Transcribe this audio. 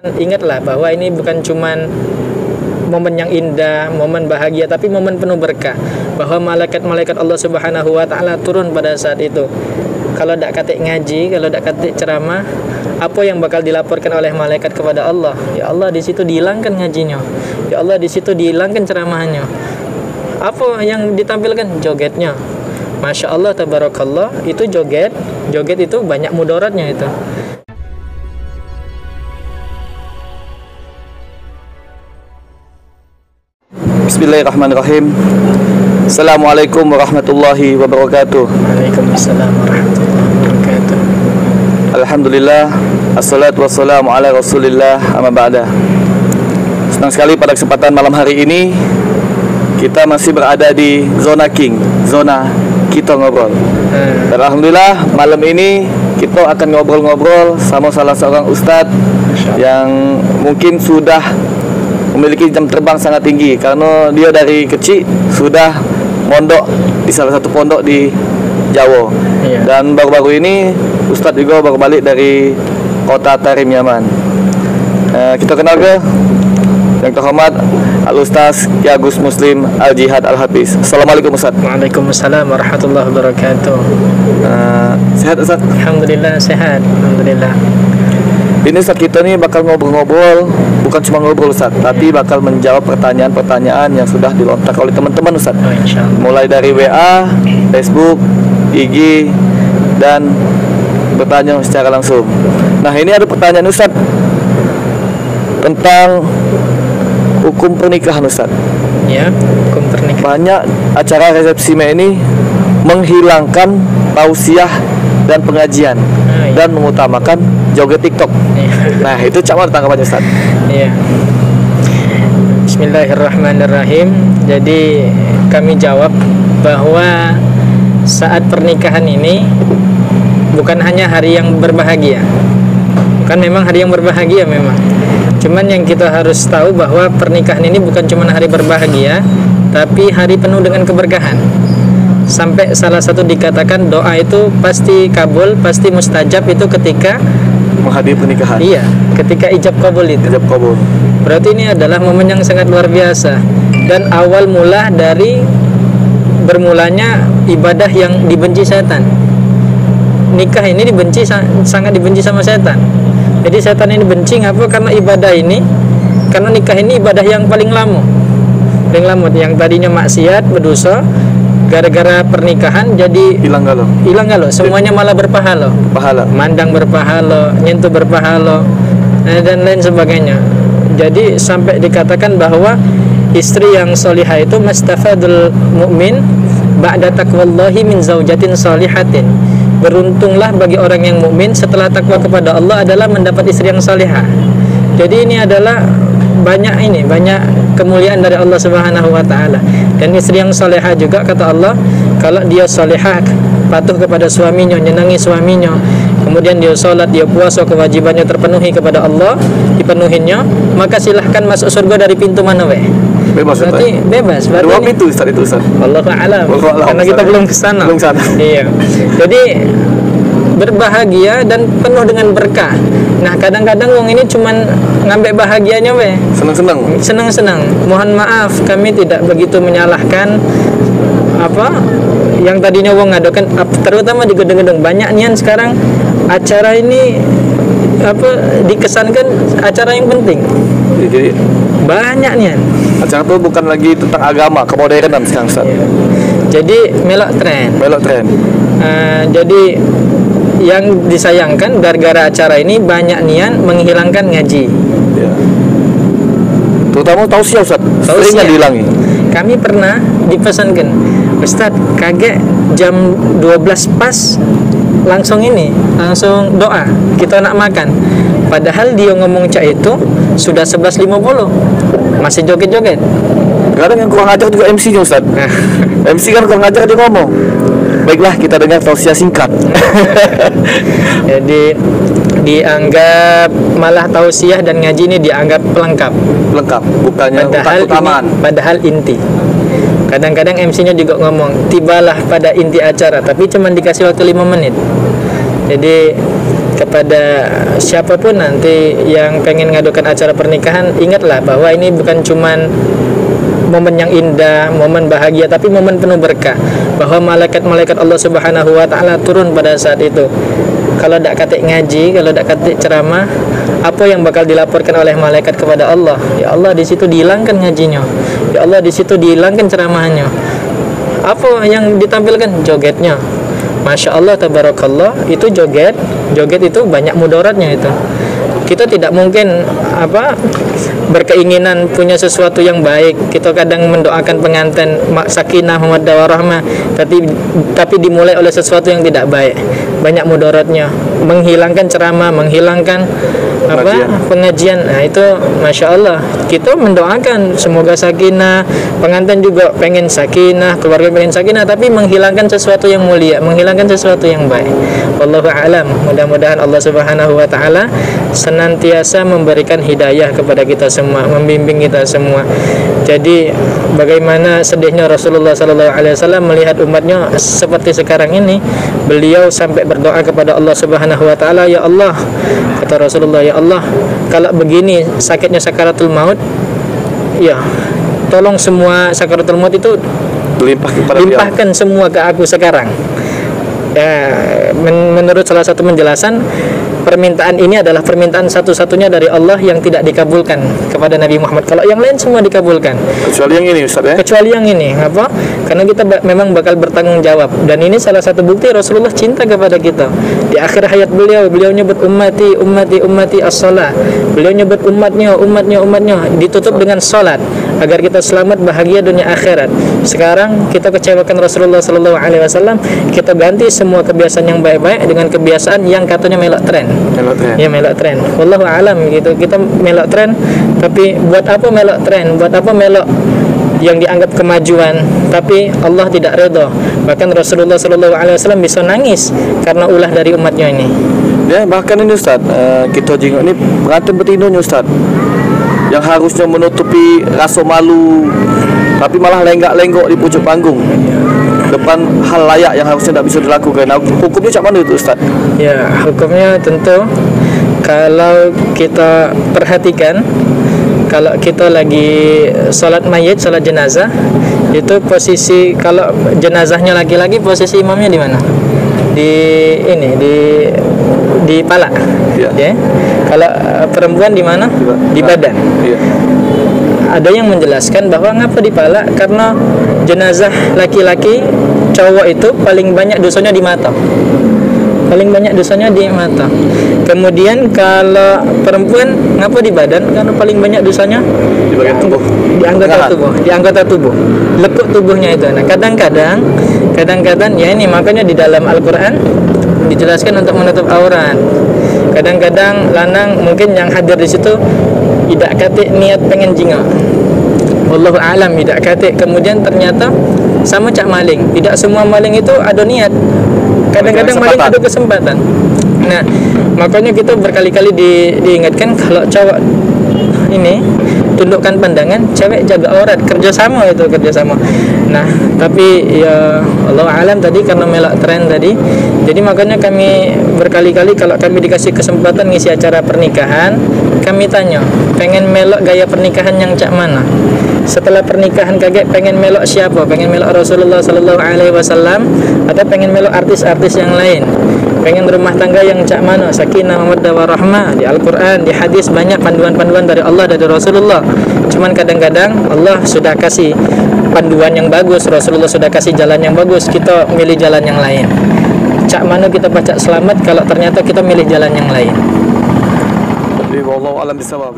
Ingatlah bahwa ini bukan cuman momen yang indah, momen bahagia, tapi momen penuh berkah. Bahwa malaikat-malaikat Allah Subhanahu wa taala turun pada saat itu. Kalau tidak katik ngaji, kalau tidak katik ceramah, apa yang bakal dilaporkan oleh malaikat kepada Allah? Ya Allah, di situ dihilangkan ngajinya. Ya Allah, di situ dihilangkan ceramahnya. Apa yang ditampilkan? Jogetnya. Masya Allah, tabarakallah, itu joget itu banyak mudaratnya itu. Bismillahirrahmanirrahim. Assalamualaikum warahmatullahi wabarakatuh. Waalaikumsalam warahmatullahi wabarakatuh. Alhamdulillah, assalatu wassalamu ala rasulillah, amma ba'da. Senang sekali pada kesempatan malam hari ini kita masih berada di zona King, zona kita ngobrol. Dan alhamdulillah malam ini kita akan ngobrol-ngobrol sama salah seorang ustadz yang mungkin sudah memiliki jam terbang sangat tinggi karena dia dari kecil sudah mondok di salah satu pondok di Jawa. Dan baru-baru ini ustadz juga baru balik dari kota Tarim, Yaman. Kita kenal ke yang terhormat Al-Ustaz Ki Agus Muslim Al-Jihad Al-Hafiz. Assalamualaikum Ustaz. Waalaikumsalam warahmatullahi wabarakatuh. Sehat Ustaz? Alhamdulillah sehat. Alhamdulillah. Ini Ustaz, kita nih bakal ngobrol-ngobrol, bukan cuma ngobrol Ustaz, tapi bakal menjawab pertanyaan-pertanyaan yang sudah dilontarkan oleh teman-teman Ustaz. Mulai dari WA, Facebook, IG, dan bertanya secara langsung. Nah, ini ada pertanyaan Ustaz tentang hukum pernikahan Ustaz. Ya, hukum pernikahan. Banyak acara resepsi ini menghilangkan tausiah dan pengajian dan mengutamakan joget TikTok. Nah, itu cak mana tanggapannya Ustaz? Iya. Bismillahirrahmanirrahim. Jadi kami jawab bahwa saat pernikahan ini bukan hanya hari yang berbahagia. Bukan memang hari yang berbahagia memang. Cuman yang kita harus tahu bahwa pernikahan ini bukan cuma hari berbahagia, tapi hari penuh dengan keberkahan. Sampai salah satu dikatakan doa itu pasti kabul, pasti mustajab itu ketika menghadiri pernikahan. Iya, ketika ijab kabul itu. Ijab kabul. Berarti ini adalah momen yang sangat luar biasa dan awal mula dari bermulanya ibadah yang dibenci setan. Nikah ini dibenci, sangat dibenci sama setan. Jadi setan ini benci ngapa? Karena ibadah ini, karena nikah ini ibadah yang paling lama. Paling lama, yang tadinya maksiat, berdosa, gara-gara pernikahan jadi hilang galo. Semuanya malah berpahala. Mandang berpahala, nyentuh berpahala, dan lain sebagainya. Jadi sampai dikatakan bahwa istri yang solihah itu mastafadul mu'min ba'da taqwallahi min zaujatin solihatin. Beruntunglah bagi orang yang mukmin setelah takwa kepada Allah adalah mendapat istri yang salihah. Jadi ini adalah banyak kemuliaan dari Allah Subhanahu wa taala. Dan istri yang salihah juga kata Allah, kalau dia salihah, patuh kepada suaminya, nyenangi suaminya, kemudian dia salat, dia puasa, kewajibannya terpenuhi kepada Allah, dipenuhinya, maka silahkan masuk surga dari pintu mana weh? Bebas. Berarti bebas. Dua pintu Ustaz itu Ustaz. Wallahu a'lam. Karena kita belum ke sana. Iya. Jadi berbahagia dan penuh dengan berkah. Nah, kadang-kadang wong ini cuman ngambil bahagianya weh. Senang-senang. Mohon maaf kami tidak begitu menyalahkan yang tadinya wong ngadokan, terutama di gedung-gedung. Banyak nian sekarang acara ini dikesankan acara yang penting. Jadi banyak nian. Acara itu bukan lagi tentang agama, kemodernan sekarang Ustaz. Jadi melok tren. Jadi yang disayangkan gara-gara acara ini banyak nian menghilangkan ngaji. Ya. Terutama tausiah Ustaz. Seringnya dihilangi. Kami pernah dipesankan, Ustaz, kaget jam 12 pas langsung doa, kita nak makan. Padahal dia ngomong cak itu sudah 11.50 masih joget-joget. Kadang yang kurang ajar juga MC-nya Ustaz. MC kan kurang ajar dia ngomong. Baiklah, kita dengar tausiah singkat. Jadi dianggap malah tausiah dan ngaji ini dianggap pelengkap, bukannya utamaan. Padahal inti. Kadang-kadang MC-nya juga ngomong, tibalah pada inti acara, tapi cuma dikasih waktu 5 menit. Jadi kepada siapapun nanti yang pengen ngadukan acara pernikahan, ingatlah bahwa ini bukan cuman momen yang indah, momen bahagia, tapi momen penuh berkah. Bahwa malaikat-malaikat Allah Subhanahu wa taala turun pada saat itu. Kalau tidak katik ngaji, kalau tidak katik ceramah, apa yang bakal dilaporkan oleh malaikat kepada Allah? Ya Allah, di situ dihilangkan ngajinya. Ya Allah, di situ dihilangkan ceramahnya. Apa yang ditampilkan? Jogetnya. Masya Allah, tabarakallah, itu joget itu banyak mudaratnya itu. Kita tidak mungkin berkeinginan punya sesuatu yang baik. Kita kadang mendoakan pengantin sakinah mawaddah warahmah, tapi dimulai oleh sesuatu yang tidak baik. Banyak mudaratnya, menghilangkan ceramah, menghilangkan pengajian. Nah itu Masya Allah, kita mendoakan semoga sakinah, pengantin juga pengen sakinah, keluarga pengen sakinah, tapi menghilangkan sesuatu yang mulia, menghilangkan sesuatu yang baik. Wallahu a'lam. Mudah-mudahan Allah Subhanahu wa taala senantiasa memberikan hidayah kepada kita semua, membimbing kita semua. Jadi bagaimana sedihnya Rasulullah SAW melihat umatnya seperti sekarang ini. Beliau sampai berdoa kepada Allah Subhanahu wa taala, ya Allah, kata Rasulullah, ya Allah, kalau begini sakitnya sakaratul maut, ya tolong semua sakaratul maut itu limpahkan semua ke aku sekarang. Ya, menurut salah satu penjelasan, permintaan ini adalah permintaan satu-satunya dari Allah yang tidak dikabulkan kepada Nabi Muhammad. Kalau yang lain semua dikabulkan. Kecuali yang ini, Ustaz, ya? Kecuali yang ini. Apa? Karena kita memang bakal bertanggung jawab. Dan ini salah satu bukti Rasulullah cinta kepada kita. Di akhir hayat beliau nyebut ummati as-salat. Beliau nyebut umatnya. Ditutup dengan salat agar kita selamat bahagia dunia akhirat. Sekarang kita kecewakan Rasulullah SAW, kita ganti semua kebiasaan yang baik-baik dengan kebiasaan yang katanya melok tren. Ya, melok tren. Wallahu a'lam gitu. Kita melok tren, tapi buat apa melok tren? Buat apa melok yang dianggap kemajuan, tapi Allah tidak redha. Bahkan Rasulullah SAW bisa nangis karena ulah dari umatnya ini. Ya, bahkan ini Ustaz, kita jenguk ini pengantin betina Ustaz, yang harusnya menutupi rasa malu, tapi malah lenggak-lenggok di pucuk panggung depan hal layak yang harusnya tidak bisa dilakukan. Nah, hukumnya macam mana itu Ustaz? Ya, hukumnya tentu kalau kita perhatikan, kalau kita lagi sholat mayit, sholat jenazah, itu posisi, kalau jenazahnya laki-laki, posisi imamnya di mana? Di pala. Ya. Kalau perempuan di mana? Di badan. Ya. Ada yang menjelaskan bahwa ngapa di pala, karena jenazah laki-laki, cowok itu paling banyak dosanya di mata. Kemudian kalau perempuan ngapa di badan, karena paling banyak dosanya di bagian tubuh, di anggota tubuh, lekuk tubuhnya itu. Nah, kadang-kadang ya ini makanya di dalam Al-Qur'an dijelaskan untuk menutup aurat. Kadang-kadang lanang mungkin yang hadir di situ tidak katik niat pengen jingga, wallahu a'lam, tidak katik. Kemudian ternyata sama cak maling, tidak semua maling itu ada niat. Kadang-kadang maling ada kesempatan. Nah, makanya kita berkali-kali diingatkan kalau cowok ini tundukkan pandangan, cewek jaga aurat, kerjasama. Nah, tapi ya Allah alam tadi karena melak tren tadi, jadi makanya kami berkali-kali kalau kami dikasih kesempatan ngisi acara pernikahan, kami tanya, pengen melok gaya pernikahan yang cak mana? Setelah pernikahan kaget pengen melok siapa? Pengen melok Rasulullah SAW atau pengen melok artis-artis yang lain? Pengen rumah tangga yang cak mana? Sakinah mawaddah warahmah. Di Al-Quran, di hadis banyak panduan-panduan dari Allah, dari Rasulullah. Cuman kadang-kadang Allah sudah kasih panduan yang bagus, Rasulullah sudah kasih jalan yang bagus, kita milih jalan yang lain. Cak mana kita baca selamat kalau ternyata kita milih jalan yang lain. Wallahu a'lam bishawab.